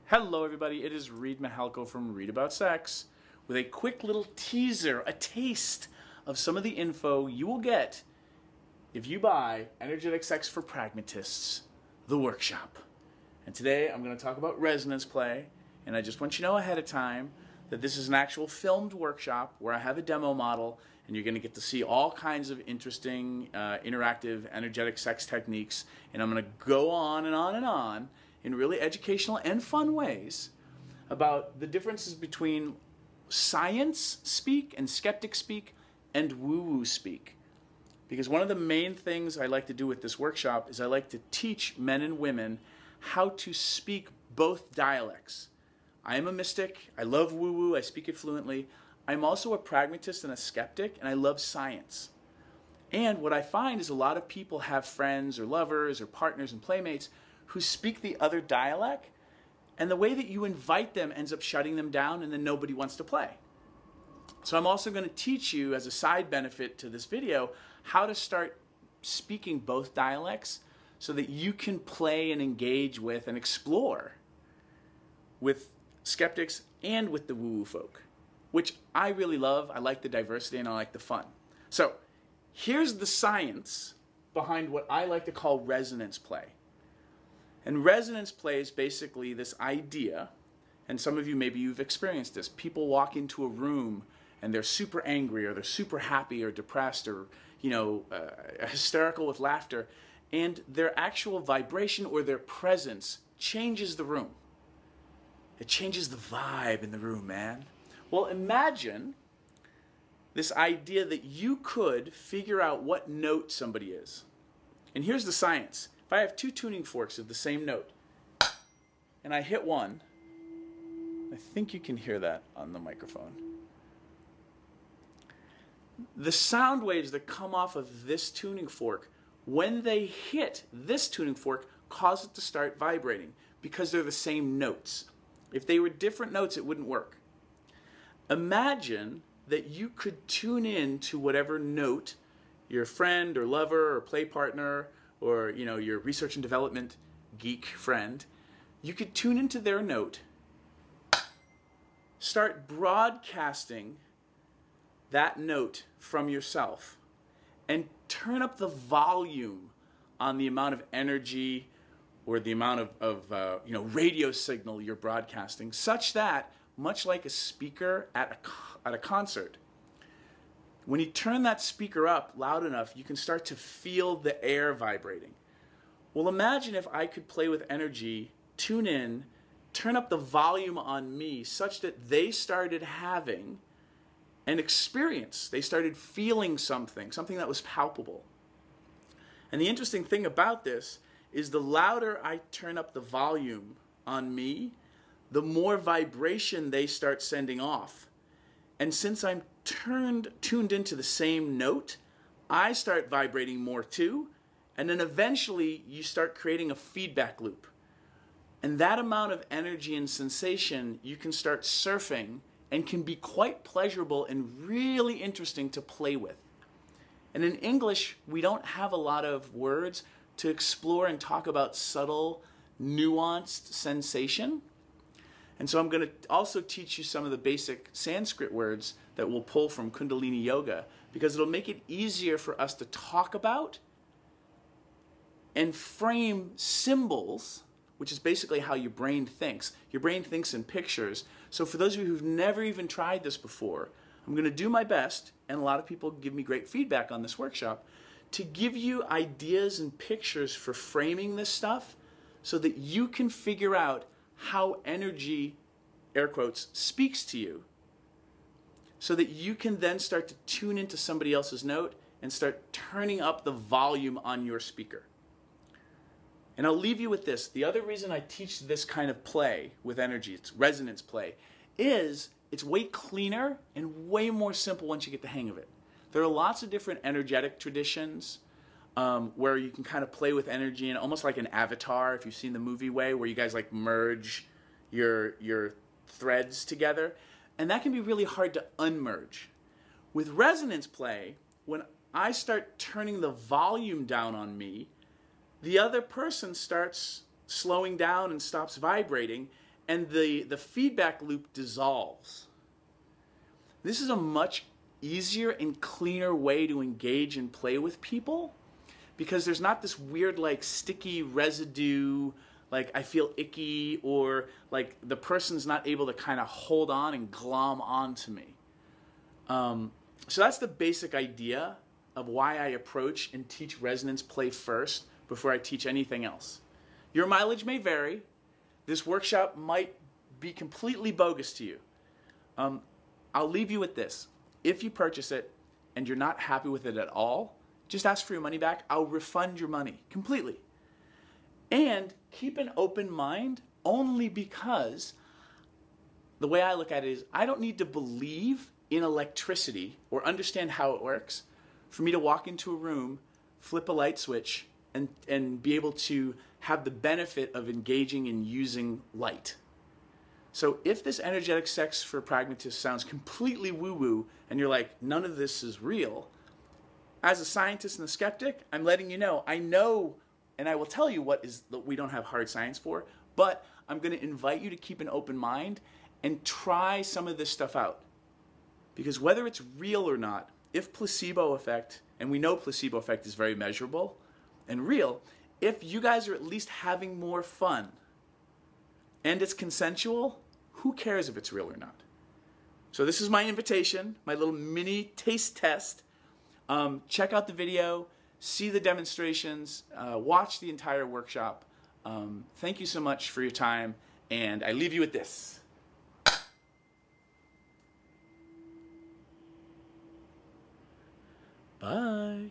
Hello everybody, it is Reid Mihalko from ReidAboutSex with a quick little teaser, a taste of some of the info you will get if you buy Energetic Sex for Pragmatists, the workshop. And today I'm going to talk about resonance play, and I just want you to know ahead of time that this is an actual filmed workshop where I have a demo model and you're going to get to see all kinds of interesting interactive energetic sex techniques, and I'm going to go on and on and on in really educational and fun ways about the differences between science speak and skeptic speak and woo-woo speak. Because one of the main things I like to do with this workshop is I like to teach men and women how to speak both dialects. I am a mystic, I love woo-woo, I speak it fluently. I'm also a pragmatist and a skeptic, and I love science. And what I find is a lot of people have friends or lovers or partners and playmates who speak the other dialect, and the way that you invite them ends up shutting them down, and then nobody wants to play. So I'm also going to teach you, as a side benefit to this video, how to start speaking both dialects so that you can play and engage with and explore with skeptics and with the woo-woo folk, which I really love. I like the diversity and I like the fun. So here's the science behind what I like to call resonance play. And resonance play is basically this idea, and some of you, maybe you've experienced this. People walk into a room and they're super angry or they're super happy or depressed or, hysterical with laughter, and their actual vibration or their presence changes the room. It changes the vibe in the room, man. Well, imagine this idea that you could figure out what note somebody is. And here's the science. If I have two tuning forks of the same note, and I hit one, I think you can hear that on the microphone. The sound waves that come off of this tuning fork, when they hit this tuning fork, cause it to start vibrating because they're the same notes. If they were different notes, it wouldn't work. Imagine that you could tune in to whatever note your friend or lover or play partner or your research and development geek friend, you could tune into their note, start broadcasting that note from yourself, and turn up the volume on the amount of energy or the amount of radio signal you're broadcasting, such that, much like a speaker at a concert, when you turn that speaker up loud enough, you can start to feel the air vibrating. Well, imagine if I could play with energy, tune in, turn up the volume on me such that they started having an experience. They started feeling something that was palpable. And the interesting thing about this is the louder I turn up the volume on me, the more vibration they start sending off. And since I'm tuned into the same note, I start vibrating more too, and then eventually you start creating a feedback loop. And that amount of energy and sensation you can start surfing and can be quite pleasurable and really interesting to play with. And in English, we don't have a lot of words to explore and talk about subtle, nuanced sensation. And so I'm going to also teach you some of the basic Sanskrit words that we'll pull from Kundalini Yoga, because it'll make it easier for us to talk about and frame symbols, which is basically how your brain thinks. Your brain thinks in pictures. So for those of you who've never even tried this before, I'm going to do my best, and a lot of people give me great feedback on this workshop, to give you ideas and pictures for framing this stuff so that you can figure out how energy, air quotes, speaks to you, so that you can then start to tune into somebody else's note and start turning up the volume on your speaker. And I'll leave you with this. The other reason I teach this kind of play with energy, it's resonance play, is it's way cleaner and way more simple once you get the hang of it. There are lots of different energetic traditions where you can kind of play with energy and almost like an avatar, if you've seen the movie Way, where you guys like merge your threads together. And that can be really hard to unmerge. With resonance play, when I start turning the volume down on me, the other person starts slowing down and stops vibrating, and the feedback loop dissolves. This is a much easier and cleaner way to engage and play with people, because there's not this weird like sticky residue, like I feel icky, or like the person's not able to kind of hold on and glom onto me. So that's the basic idea of why I approach and teach resonance play first before I teach anything else. Your mileage may vary. This workshop might be completely bogus to you. I'll leave you with this. If you purchase it and you're not happy with it at all, just ask for your money back. I'll refund your money completely. And keep an open mind, only because the way I look at it is I don't need to believe in electricity or understand how it works for me to walk into a room, flip a light switch, and be able to have the benefit of engaging and using light. So if this energetic sex for pragmatists sounds completely woo-woo and you're like, none of this is real, as a scientist and a skeptic, I'm letting you know, I know, and I will tell you what we don't have hard science for, but I'm going to invite you to keep an open mind and try some of this stuff out. Because whether it's real or not, if placebo effect, and we know placebo effect is very measurable and real, if you guys are at least having more fun and it's consensual, who cares if it's real or not? So this is my invitation, my little mini taste test. Check out the video, see the demonstrations, watch the entire workshop. Thank you so much for your time, and I leave you with this. Bye.